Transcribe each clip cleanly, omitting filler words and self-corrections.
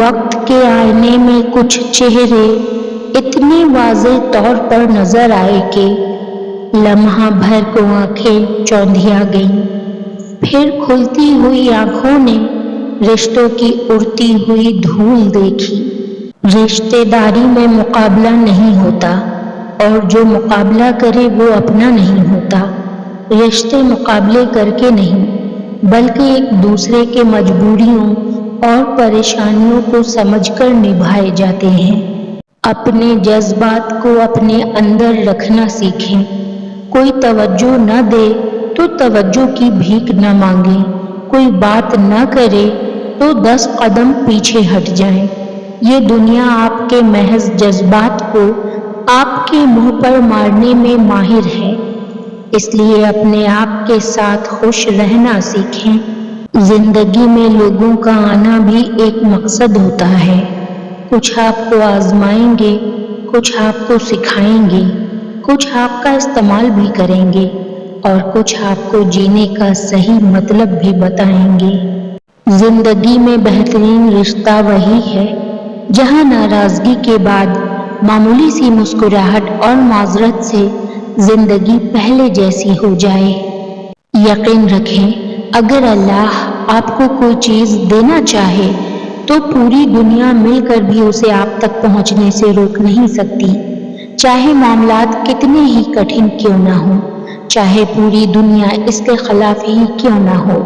وقت کے آئینے میں کچھ چہرے اتنے واضح طور پر نظر آئے کہ لمحہ بھر کو آنکھیں چوندھیا گئیں۔ پھر کھلتی ہوئی آنکھوں نے رشتوں کی اڑتی ہوئی دھول دیکھی۔ رشتے داری میں مقابلہ نہیں ہوتا، اور جو مقابلہ کرے وہ اپنا نہیں ہوتا۔ رشتے مقابلے کر کے نہیں، بلکہ ایک دوسرے کے مجبوریوں اور پریشانیوں کو سمجھ کر نبھائے جاتے ہیں۔ اپنے جذبات کو اپنے اندر رکھنا سیکھیں۔ کوئی توجہ نہ دے تو توجہ کی بھیک نہ مانگیں۔ کوئی بات نہ کرے تو 10 قدم پیچھے ہٹ جائیں۔ یہ دنیا آپ کے محض جذبات کو آپ کے منہ پر مارنے میں ماہر ہے، اس لیے اپنے آپ کے ساتھ خوش رہنا سیکھیں۔ زندگی میں لوگوں کا آنا بھی ایک مقصد ہوتا ہے۔ کچھ آپ کو آزمائیں گے، کچھ آپ کو سکھائیں گے، کچھ آپ کا استعمال بھی کریں گے، اور کچھ آپ کو جینے کا صحیح مطلب بھی بتائیں گے۔ زندگی میں بہترین رشتہ وہی ہے جہاں ناراضگی کے بعد معمولی سی مسکراہٹ اور معذرت سے زندگی پہلے جیسی ہو جائے۔ یقین رکھیں، اگر اللہ آپ کو کوئی چیز دینا چاہے تو پوری دنیا مل کر بھی اسے آپ تک پہنچنے سے روک نہیں سکتی، چاہے معاملات کتنے ہی کٹھن کیوں نہ ہوں، چاہے پوری دنیا اس کے خلاف ہی کیوں نہ ہو۔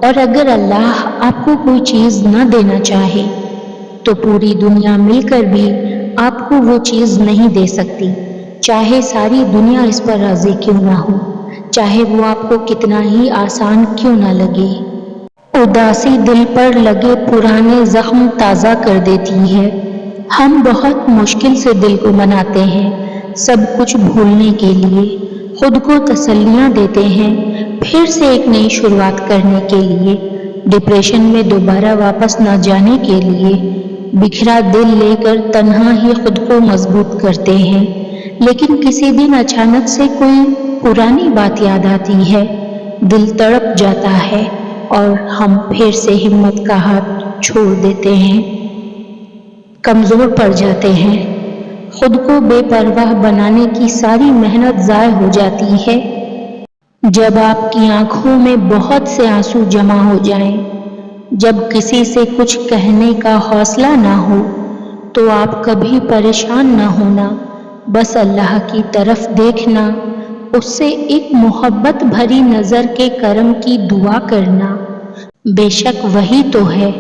اور اگر اللہ آپ کو کوئی چیز نہ دینا چاہے تو پوری دنیا مل کر بھی آپ کو وہ چیز نہیں دے سکتی، چاہے ساری دنیا اس پر راضی کیوں نہ ہو، چاہے وہ آپ کو کتنا ہی آسان کیوں نہ لگے۔ اداسی دل پر لگے پرانے زخم تازہ کر دیتی ہے۔ ہم بہت مشکل سے دل کو مناتے ہیں، سب کچھ بھولنے کے لیے، خود کو تسلیاں دیتے ہیں، پھر سے ایک نئی شروعات کرنے کے لیے، ڈپریشن میں دوبارہ واپس نہ جانے کے لیے، بکھرا دل لے کر تنہا ہی خود کو مضبوط کرتے ہیں۔ لیکن کسی دن اچانک سے کوئی پرانی بات یاد آتی ہے، دل تڑپ جاتا ہے اور ہم پھر سے ہمت کا ہاتھ چھوڑ دیتے ہیں، کمزور پڑ جاتے ہیں، خود کو بے پرواہ بنانے کی ساری محنت ضائع ہو جاتی ہے۔ جب آپ کی آنکھوں میں بہت سے آنسو جمع ہو جائیں، جب کسی سے کچھ کہنے کا حوصلہ نہ ہو، تو آپ کبھی پریشان نہ ہونا، بس اللہ کی طرف دیکھنا، اس سے ایک محبت بھری نظر کے کرم کی دعا کرنا۔ بے شک وہی تو ہے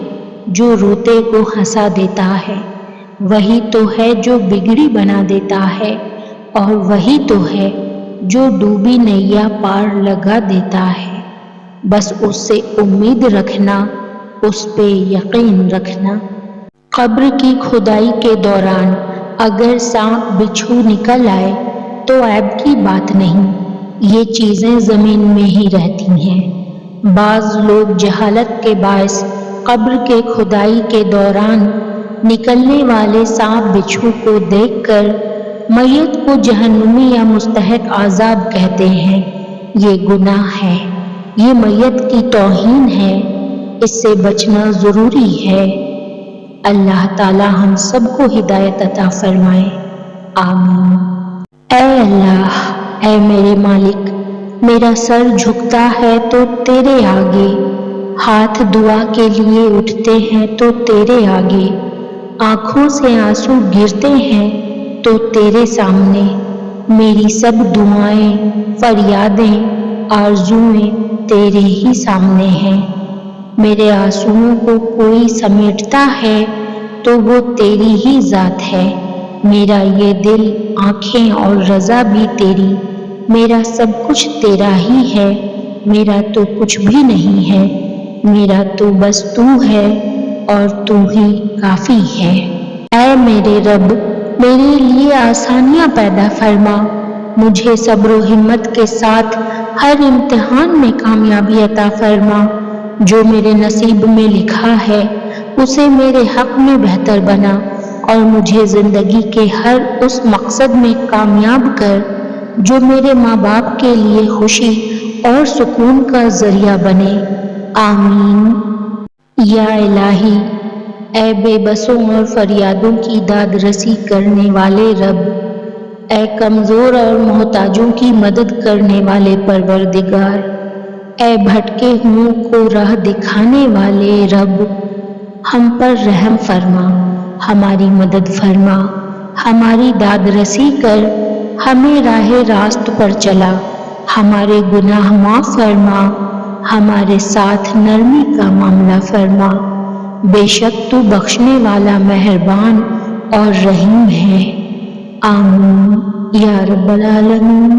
جو روتے کو ہنسا دیتا ہے، وہی تو ہے جو بگڑی بنا دیتا ہے، اور وہی تو ہے جو ڈوبی نیا پار لگا دیتا ہے۔ بس اس سے امید رکھنا، اس پہ یقین رکھنا۔ قبر کی کھدائی کے دوران اگر سانپ بچھو نکل آئے تو عیب کی بات نہیں، یہ چیزیں زمین میں ہی رہتی ہیں۔ بعض لوگ جہالت کے باعث قبر کے کھدائی کے دوران نکلنے والے سانپ بچھو کو دیکھ کر میت کو جہنمی یا مستحق عذاب کہتے ہیں۔ یہ گناہ ہے، یہ میت کی توہین ہے، اس سے بچنا ضروری ہے۔ اللہ تعالی ہم سب کو ہدایت عطا فرمائے، آمین۔ اے اللہ، اے میرے مالک، میرا سر جھکتا ہے تو تیرے آگے، ہاتھ دعا کے لیے اٹھتے ہیں تو تیرے آگے، آنکھوں سے آنسو گرتے ہیں تو تیرے سامنے، میری سب دعائیں، فریادیں، آرزوئیں تیرے ہی سامنے ہیں۔ میرے آنسوؤں کو کوئی سمیٹتا ہے تو وہ تیری ہی ذات ہے۔ میرا یہ دل، آنکھیں اور رضا بھی تیری، میرا سب کچھ تیرا ہی ہے، میرا تو کچھ بھی نہیں ہے، میرا تو بس تو ہے اور تو ہی کافی ہے۔ اے میرے رب، میرے لیے آسانیاں پیدا فرما، مجھے صبر و ہمت کے ساتھ ہر امتحان میں کامیابی عطا فرما۔ جو میرے نصیب میں لکھا ہے اسے میرے حق میں بہتر بنا، اور مجھے زندگی کے ہر اس مقصد میں کامیاب کر جو میرے ماں باپ کے لیے خوشی اور سکون کا ذریعہ بنے، آمین۔ یا الہی، اے بے بسوں اور فریادوں کی داد رسی کرنے والے رب، اے کمزور اور محتاجوں کی مدد کرنے والے پروردگار، اے بھٹکے ہوئوں کو راہ دکھانے والے رب، ہم پر رحم فرما، ہماری مدد فرما، ہماری داد رسی کر، ہمیں راہ راست پر چلا، ہمارے گناہ معاف فرما، ہمارے ساتھ نرمی کا معاملہ فرما، بے شک تو بخشنے والا مہربان اور رحیم ہے۔ آمین یا رب العالمین۔